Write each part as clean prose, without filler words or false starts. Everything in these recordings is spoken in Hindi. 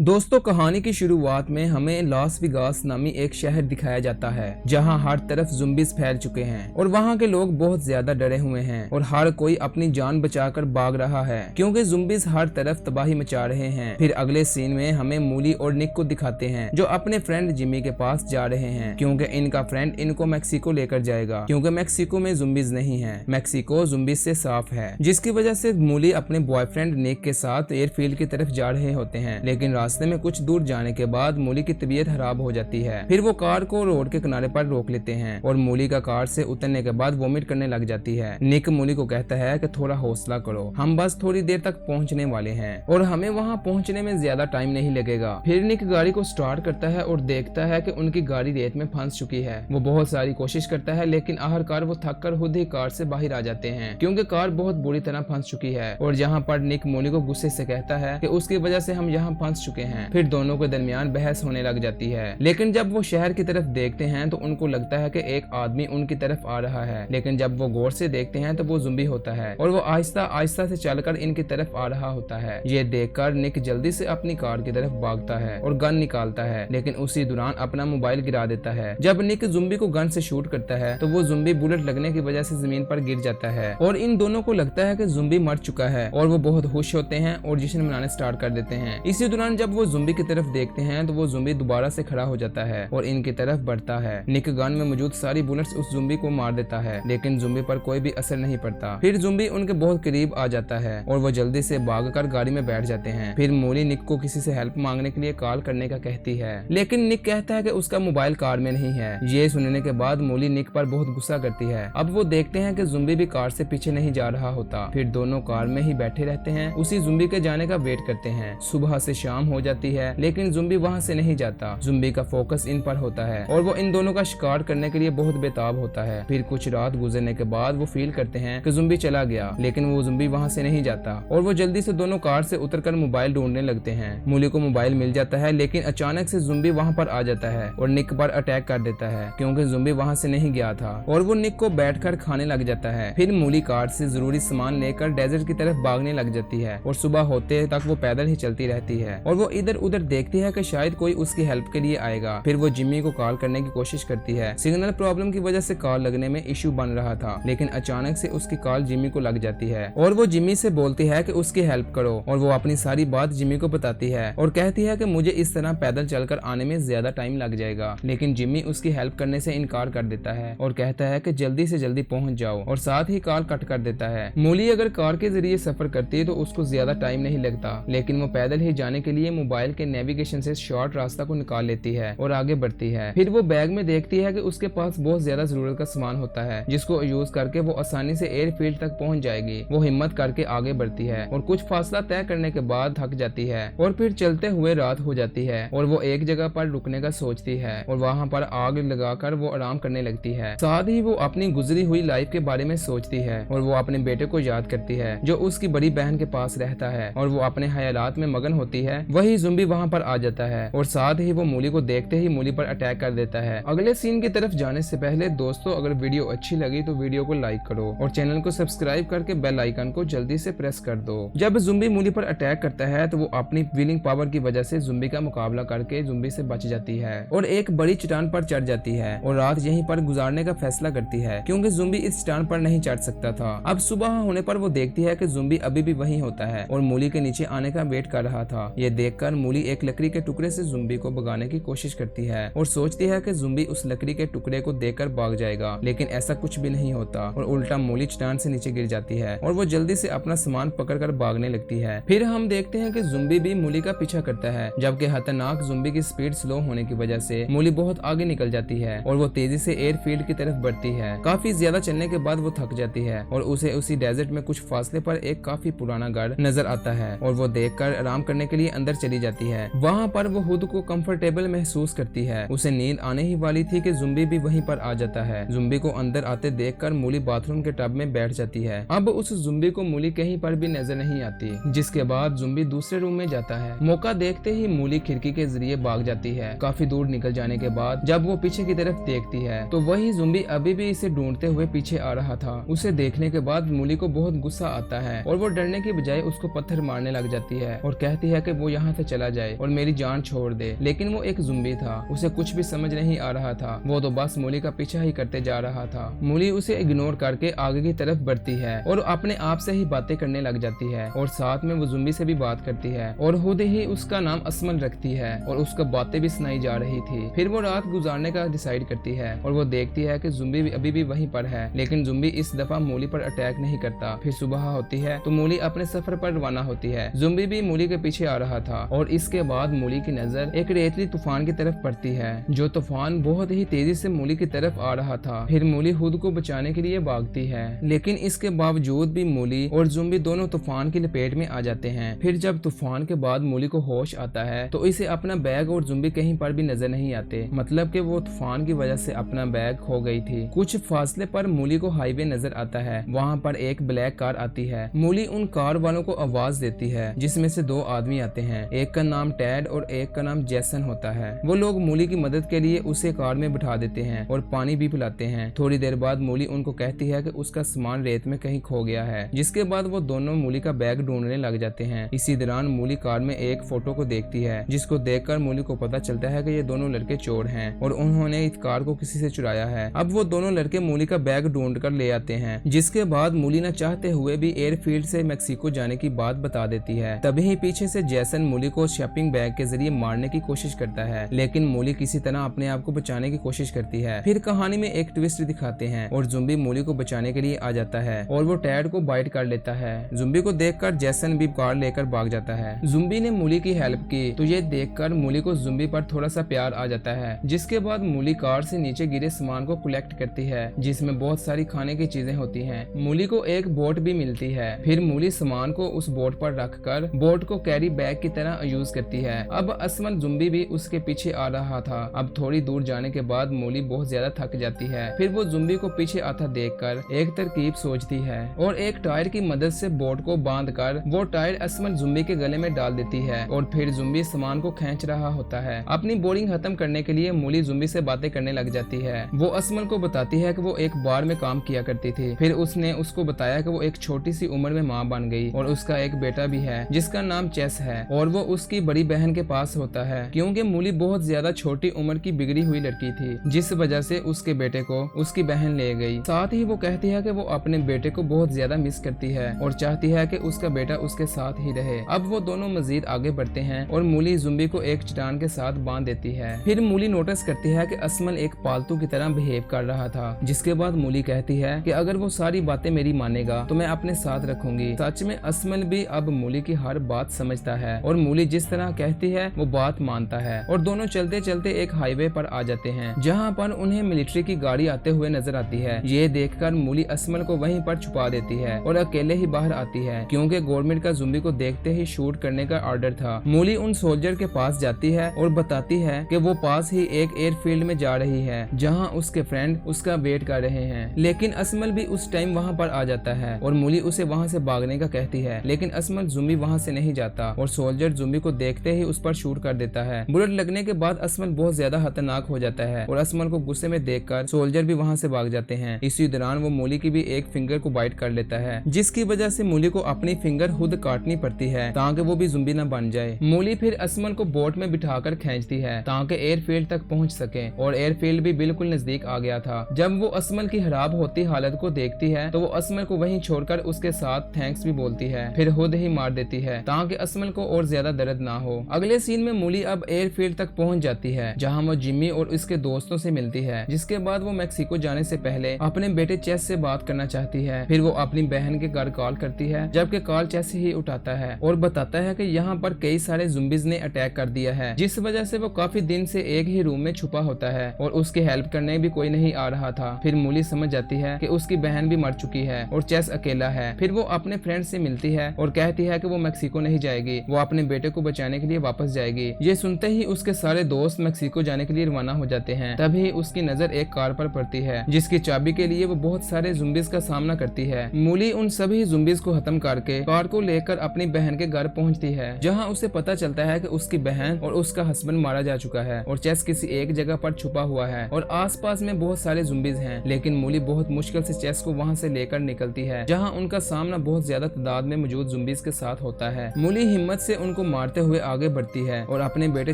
दोस्तों, कहानी की शुरुआत में हमें लास वेगास नामी एक शहर दिखाया जाता है जहां हर तरफ ज़ुम्बीज़ फैल चुके हैं और वहां के लोग बहुत ज्यादा डरे हुए हैं और हर कोई अपनी जान बचाकर भाग रहा है क्योंकि ज़ुम्बीज़ हर तरफ तबाही मचा रहे हैं। फिर अगले सीन में हमें मूली और निक को दिखाते हैं जो अपने फ्रेंड जिमी के पास जा रहे हैं क्योंकि इनका फ्रेंड इनको मैक्सिको लेकर जाएगा क्योंकि मैक्सिको में ज़ुम्बीज़ नहीं है, मैक्सिको ज़ुम्बीज़ से साफ है। जिसकी वजह से मूली अपने बॉयफ्रेंड निक के साथ एयरफील्ड की तरफ जा रहे होते हैं, लेकिन रास्ते में कुछ दूर जाने के बाद मूली की तबीयत खराब हो जाती है। फिर वो कार को रोड के किनारे पर रोक लेते हैं और मूली का कार से उतरने के बाद वोमिट करने लग जाती है। निक मूली को कहता है कि थोड़ा हौसला करो, हम बस थोड़ी देर तक पहुंचने वाले हैं और हमें वहां पहुंचने में ज्यादा टाइम नहीं लगेगा। फिर निक गाड़ी को स्टार्ट करता है और देखता है कि उनकी गाड़ी रेत में फंस चुकी है। वो बहुत सारी कोशिश करता है लेकिन आखिरकार वो थक कर खुद ही कार से बाहर आ जाते हैं क्योंकि कार बहुत बुरी तरह फंस चुकी है। और जहाँ पर निक मूली को गुस्से से कहता है कि उसकी वजह से हम यहाँ फंस चुके हैं। फिर दोनों के दरमियान बहस होने लग जाती है, लेकिन जब वो शहर की तरफ देखते हैं तो उनको लगता है कि एक आदमी उनकी तरफ आ रहा है, लेकिन जब वो गौर से देखते हैं तो वो ज़ुम्बी होता है और वो आहिस्ता आहिस्ता से चलकर इनकी तरफ आ रहा होता है। ये देखकर निक जल्दी से अपनी कार की तरफ भागता है और गन निकालता है, लेकिन उसी दौरान अपना मोबाइल गिरा देता है। जब निक ज़ुम्बी को गन से शूट करता है तो वो ज़ुम्बी बुलेट लगने की वजह से जमीन पर गिर जाता है और इन दोनों को लगता है कि ज़ुम्बी मर चुका है और वो बहुत खुश होते हैं और जश्न मनाने स्टार्ट कर देते हैं। इसी दौरान जब वो ज़ुम्बी की तरफ देखते हैं तो वो ज़ुम्बी दोबारा से खड़ा हो जाता है और इनकी तरफ बढ़ता है। निक गन में मौजूद सारी बुलेट्स उस ज़ुम्बी को मार देता है, लेकिन ज़ुम्बी पर कोई भी असर नहीं पड़ता। फिर ज़ुम्बी उनके बहुत करीब आ जाता है और वो जल्दी से भागकर गाड़ी में बैठ जाते हैं। फिर मूली निक को किसी से हेल्प मांगने के लिए कॉल करने का कहती है, लेकिन निक कहता है कि उसका मोबाइल कार में नहीं है। ये सुनने के बाद मूली निक पर बहुत गुस्सा करती है। अब वो देखते हैं कि ज़ुम्बी भी कार से पीछे नहीं जा रहा होता। फिर दोनों कार में ही बैठे रहते हैं, उसी ज़ुम्बी के जाने का वेट करते हैं। सुबह से शाम हो जाती है लेकिन ज़ुम्बी वहाँ से नहीं जाता। ज़ुम्बी का फोकस इन पर होता है और वो इन दोनों का शिकार करने के लिए बहुत बेताब होता है। फिर कुछ रात गुजरने के बाद वो फील करते हैं कि ज़ुम्बी चला गया, लेकिन वो ज़ुम्बी वहाँ से नहीं जाता और वो जल्दी से दोनों कार से उतरकर मोबाइल ढूंढने लगते हैं। मूली को मोबाइल मिल जाता है, लेकिन अचानक से ज़ुम्बी वहाँ पर आ जाता है और निक पर अटैक कर देता है क्योंकि ज़ुम्बी वहाँ से नहीं गया था और वो निक को बैठकर खाने लग जाता है। फिर मूली कार से जरूरी सामान लेकर डेजर्ट की तरफ भागने लग जाती है और सुबह होते तक वो पैदल ही चलती रहती है और वो इधर उधर देखती है कि शायद कोई उसकी हेल्प के लिए आएगा। फिर वो जिमी को कॉल करने की कोशिश करती है। सिग्नल प्रॉब्लम की वजह से कॉल लगने में इशू बन रहा था, लेकिन अचानक से उसकी कॉल जिमी को लग जाती है और वो जिमी से बोलती है कि उसकी हेल्प करो और वो अपनी सारी बात जिमी को बताती है और कहती है कि मुझे इस तरह पैदल चलकर आने में ज्यादा टाइम लग जाएगा। लेकिन जिमी उसकी हेल्प करने से इनकार कर देता है और कहता है कि जल्दी से जल्दी पहुंच जाओ और साथ ही कॉल कट कर देता है। मूली अगर कार के जरिए सफर करती है तो उसको ज्यादा टाइम नहीं लगता, लेकिन वो पैदल ही जाने के लिए मोबाइल के नेविगेशन से शॉर्ट रास्ता को निकाल लेती है और आगे बढ़ती है। फिर वो बैग में देखती है कि उसके पास बहुत ज्यादा जरूरत का सामान होता है जिसको यूज करके वो आसानी से एयरफील्ड तक पहुंच जाएगी। वो हिम्मत करके आगे बढ़ती है और कुछ फासला तय करने के बाद थक जाती है और फिर चलते हुए रात हो जाती है और वो एक जगह पर रुकने का सोचती है और वहाँ पर आग लगाकर वो आराम करने लगती है। साथ ही वो अपनी गुजरी हुई लाइफ के बारे में सोचती है और वो अपने बेटे को याद करती है जो उसकी बड़ी बहन के पास रहता है और वो अपने ख्यालात में मगन होती है। वही ज़ुम्बी वहाँ पर आ जाता है और साथ ही वो मूली को देखते ही मूली पर अटैक कर देता है। अगले सीन की तरफ जाने से पहले दोस्तों, अगर वीडियो अच्छी लगी तो वीडियो को लाइक करो और चैनल को सब्सक्राइब करके बेल आइकन को जल्दी से प्रेस कर दो। जब ज़ुम्बी मूली पर अटैक करता है तो वो अपनी विलिंग पावर की वजह से ज़ुम्बी का मुकाबला करके ज़ुम्बी से बच जाती है और एक बड़ी चट्टान पर चढ़ जाती है और रात यहीं पर गुजारने का फैसला करती है क्योंकि ज़ुम्बी इस चट्टान पर नहीं चढ़ सकता था। अब सुबह होने पर वो देखती है कि ज़ुम्बी अभी भी वहीं होता है और मूली के नीचे आने का वेट कर रहा था। ये देखकर मूली एक लकड़ी के टुकड़े से ज़ुम्बी को भगाने की कोशिश करती है और सोचती है कि ज़ुम्बी उस लकड़ी के टुकड़े को देखकर भाग जाएगा, लेकिन ऐसा कुछ भी नहीं होता और उल्टा मूली चट्टान से नीचे गिर जाती है और वो जल्दी से अपना सामान पकड़कर भागने लगती है। फिर हम देखते हैं कि ज़ुम्बी भी मूली का पीछा करता है, जबकि खतरनाक ज़ुम्बी की स्पीड स्लो होने की वजह से मूली बहुत आगे निकल जाती है और वो तेजी से एयरफील्ड की तरफ बढ़ती है। काफी ज्यादा चलने के बाद वो थक जाती है और उसे उसी डेजर्ट में कुछ फासले पर एक काफी पुराना घर नजर आता है और वो देखकर आराम करने के लिए अंदर चली जाती है। वहाँ पर वो खुद को कंफर्टेबल महसूस करती है। उसे नींद आने ही वाली थी कि ज़ुम्बी भी वहीं पर आ जाता है। ज़ुम्बी को अंदर आते देखकर मूली बाथरूम के टब में बैठ जाती है। अब उस ज़ुम्बी को मूली कहीं पर भी नजर नहीं आती, जिसके बाद ज़ुम्बी दूसरे रूम में जाता है। मौका देखते ही मूली खिड़की के जरिए भाग जाती है। काफी दूर निकल जाने के बाद जब वो पीछे की तरफ देखती है तो वही ज़ुम्बी अभी भी इसे ढूंढते हुए पीछे आ रहा था। उसे देखने के बाद मूली को बहुत गुस्सा आता है और वो डरने की बजाय उसको पत्थर मारने लग जाती है और कहती है कि वो यहाँ से चला जाए और मेरी जान छोड़ दे, लेकिन वो एक ज़ुम्बी था। उसे कुछ भी समझ नहीं आ रहा था, वो तो बस मूली का पीछा ही करते जा रहा था। मूली उसे इग्नोर करके आगे की तरफ बढ़ती है और अपने आप से ही बातें करने लग जाती है और साथ में वो ज़ुम्बी से भी बात करती है और खुद ही उसका नाम असमन रखती है और उसका बातें भी सुनाई जा रही थी। फिर वो रात गुजारने का डिसाइड करती है और वो देखती है कि ज़ुम्बी भी अभी भी वहीं पर है, लेकिन ज़ुम्बी इस दफा मूली पर अटैक नहीं करता। फिर सुबह होती है तो मूली अपने सफर पर रवाना होती है। ज़ुम्बी भी मूली के पीछे आ रहा था और इसके बाद मूली की नजर एक रेतली तूफान की तरफ पड़ती है, जो तूफान बहुत ही तेजी से मूली की तरफ आ रहा था। फिर मूली खुद को बचाने के लिए भागती है, लेकिन इसके बावजूद भी मूली और ज़ुम्बी दोनों तूफान की लपेट में आ जाते हैं। फिर जब तूफान के बाद मूली को होश आता है तो इसे अपना बैग और ज़ुम्बी कहीं पर भी नजर नहीं आते, मतलब कि वो तूफान की वजह से अपना बैग खो गई थी। कुछ फासले पर मूली को हाईवे नजर आता है, वहाँ पर एक ब्लैक कार आती है। मूली उन कार वालों को आवाज देती है जिसमें से दो आदमी आते हैं, एक का नाम टैड और एक का नाम जैसन होता है। वो लोग मूली की मदद के लिए उसे कार में बिठा देते हैं और पानी भी पिलाते हैं। थोड़ी देर बाद मूली उनको कहती है कि उसका सामान रेत में कहीं खो गया है, जिसके बाद वो दोनों मूली का बैग ढूंढने लग जाते हैं। इसी दौरान मूली कार में एक फोटो को देखती है, जिसको देखकर मूली को पता चलता है कि ये दोनों लड़के चोर हैं और उन्होंने इस कार को किसी से चुराया है। अब वो दोनों लड़के मूली का बैग ढूंढ कर ले आते हैं, जिसके बाद मूली न चाहते हुए भी एयरफील्ड से मेक्सिको जाने की बात बता देती है। तभी पीछे से जैसन मूली को शॉपिंग बैग के जरिए मारने की कोशिश करता है, लेकिन मूली किसी तरह अपने आप को बचाने की कोशिश करती है। फिर कहानी में एक ट्विस्ट दिखाते हैं और ज़ुम्बी मूली को बचाने के लिए आ जाता है और वो टैड को बाइट कर लेता है। ज़ुम्बी को देखकर जैसन भी कार लेकर भाग जाता है। ज़ुम्बी ने मूली की हेल्प की तो ये देखकर मूली को ज़ुम्बी पर थोड़ा सा प्यार आ जाता है, जिसके बाद मूली कार से नीचे गिरे सामान को कलेक्ट करती है, जिसमें बहुत सारी खाने की चीजें होती हैं। मूली को एक बोट भी मिलती है। फिर मूली सामान को उस बोट पर रखकर बोट को कैरी बैग की तरह यूज करती है। अब असमन ज़ुम्बी भी उसके पीछे आ रहा था। अब थोड़ी दूर जाने के बाद मूली बहुत ज्यादा थक जाती है। फिर वो ज़ुम्बी को पीछे आता देखकर एक तरकीब सोचती है और एक टायर की मदद से बोट को बांधकर वो टायर असमन ज़ुम्बी के गले में डाल देती है और फिर ज़ुम्बी सामान को खींच रहा होता है। अपनी बोरिंग खत्म करने के लिए मूली ज़ुम्बी से बातें करने लग जाती है। वो असमन को बताती है कि वो एक बार में काम किया करती थी। फिर उसने उसको बताया कि वो एक छोटी सी उम्र में माँ बन गई और उसका एक बेटा भी है जिसका नाम चेस है और वो उसकी बड़ी बहन के पास होता है, क्योंकि मूली बहुत ज्यादा छोटी उम्र की बिगड़ी हुई लड़की थी, जिस वजह से उसके बेटे को उसकी बहन ले गई। साथ ही वो कहती है कि वो अपने बेटे को बहुत ज्यादा मिस करती है और चाहती है कि उसका बेटा उसके साथ ही रहे। अब वो दोनों मजीद आगे बढ़ते हैं और मूली ज़ुम्बी को एक चट्टान के साथ बांध देती है। फिर मूली नोटिस करती है कि असमन एक पालतू की तरह बिहेव कर रहा था, जिसके बाद मूली कहती है कि अगर वो सारी बातें मेरी मानेगा तो मैं अपने साथ रखूंगी। सच में असमन भी अब मूली की हर बात समझता है और मूली जिस तरह कहती है वो बात मानता है और दोनों चलते चलते एक हाईवे पर आ जाते हैं, जहाँ पर उन्हें मिलिट्री की गाड़ी आते हुए नजर आती है। ये देखकर मूली असमन को वहीं पर छुपा देती है और अकेले ही बाहर आती है, क्योंकि गवर्नमेंट का ज़ुम्बी को देखते ही शूट करने का ऑर्डर था। मूली उन सोल्जर के पास जाती है और बताती है कि वो पास ही एक एयरफील्ड में जा रही है, जहाँ उसके फ्रेंड उसका वेट कर रहे हैं। लेकिन असमल भी उस टाइम वहाँ पर आ जाता है और मूली उसे वहाँ से भागने का कहती है, लेकिन असमल ज़ुम्बी वहाँ से नहीं जाता और सोल्जर ज़ुम्बी को देखते ही उस पर शूट कर देता है। बुलेट लगने के बाद असमल बहुत ज्यादा खतरनाक हो जाता है और असमल को गुस्से में देखकर सोल्जर भी वहाँ से भाग जाते हैं। इसी दौरान वो मूली की भी एक फिंगर को बाइट कर लेता है, जिसकी वजह से मूली को अपनी फिंगर खुद काटनी पड़ती है ताकि वो भी ज़ुम्बी न बन जाए। मूली फिर असमल को बोट में बिठाकर खींचती है ताकि एयरफील्ड तक पहुँच सके और एयरफील्ड भी बिल्कुल नजदीक आ गया था। जब वो असमल की खराब होती हालत को देखती है तो वो असमल को वहीं छोड़कर उसके साथ थैंक्स भी बोलती है, फिर खुद ही मार देती है ताकि असमल को और ज्यादा दर्द ना हो। अगले सीन में मूली अब एयरफील्ड तक पहुंच जाती है, जहां वो जिम्मी और उसके दोस्तों से मिलती है, जिसके बाद वो मेक्सिको जाने से पहले अपने बेटे चेस से बात करना चाहती है। फिर वो अपनी बहन के घर कॉल करती है, जबकि कॉल चेस ही उठाता है और बताता है कि यहाँ पर कई सारे ज़ुम्बीज़ ने अटैक कर दिया है, जिस वजह से वो काफी दिन से एक ही रूम में छुपा होता है और उसकी हेल्प करने भी कोई नहीं आ रहा था। फिर मूली समझ जाती है कि उसकी बहन भी मर चुकी है और चेस अकेला है। फिर वो अपने फ्रेंड से मिलती है और कहती है कि वो मेक्सिको नहीं जाएगी, वो अपने बेटे को बचाने के लिए वापस जाएगी। ये सुनते ही उसके सारे दोस्त मेक्सिको जाने के लिए रवाना हो जाते हैं। तभी उसकी नजर एक कार पर पड़ती है, जिसकी चाबी के लिए वो बहुत सारे ज़ुम्बीज़ का सामना करती है। मूली उन सभी ज़ुम्बीज़ को खत्म करके कार को लेकर अपनी बहन के घर पहुंचती है, जहां उसे पता चलता है कि उसकी बहन और उसका हस्बैंड मारा जा चुका है और चेस किसी एक जगह पर छुपा हुआ है और आसपास में बहुत सारे ज़ुम्बीज़ हैं। लेकिन मूली बहुत मुश्किल से चेस को वहां से लेकर निकलती है, जहां उनका सामना बहुत ज्यादा तादाद में मौजूद ज़ुम्बीज़ के साथ होता है। मूली हिम्मत से उन को मारते हुए आगे बढ़ती है और अपने बेटे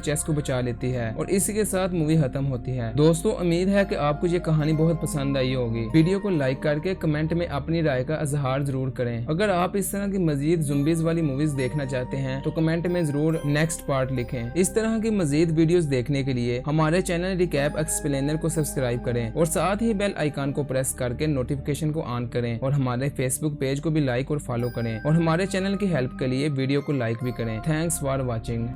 चेस को बचा लेती है और इसी के साथ मूवी खत्म होती है। दोस्तों उम्मीद है कि आपको ये कहानी बहुत पसंद आई होगी। वीडियो को लाइक करके कमेंट में अपनी राय का इजहार जरूर करें। अगर आप इस तरह की मजीद ज़ुम्बीज़ वाली मूवीज देखना चाहते हैं तो कमेंट में जरूर नेक्स्ट पार्ट लिखें। इस तरह की मजीद वीडियोस देखने के लिए हमारे चैनल रिकैप एक्सप्लेनर को सब्सक्राइब करें और साथ ही बेल आइकन को प्रेस करके नोटिफिकेशन को ऑन करें और हमारे फेसबुक पेज को भी लाइक और फॉलो करें और हमारे चैनल की हेल्प के लिए वीडियो को लाइक भी करें। Thanks for watching.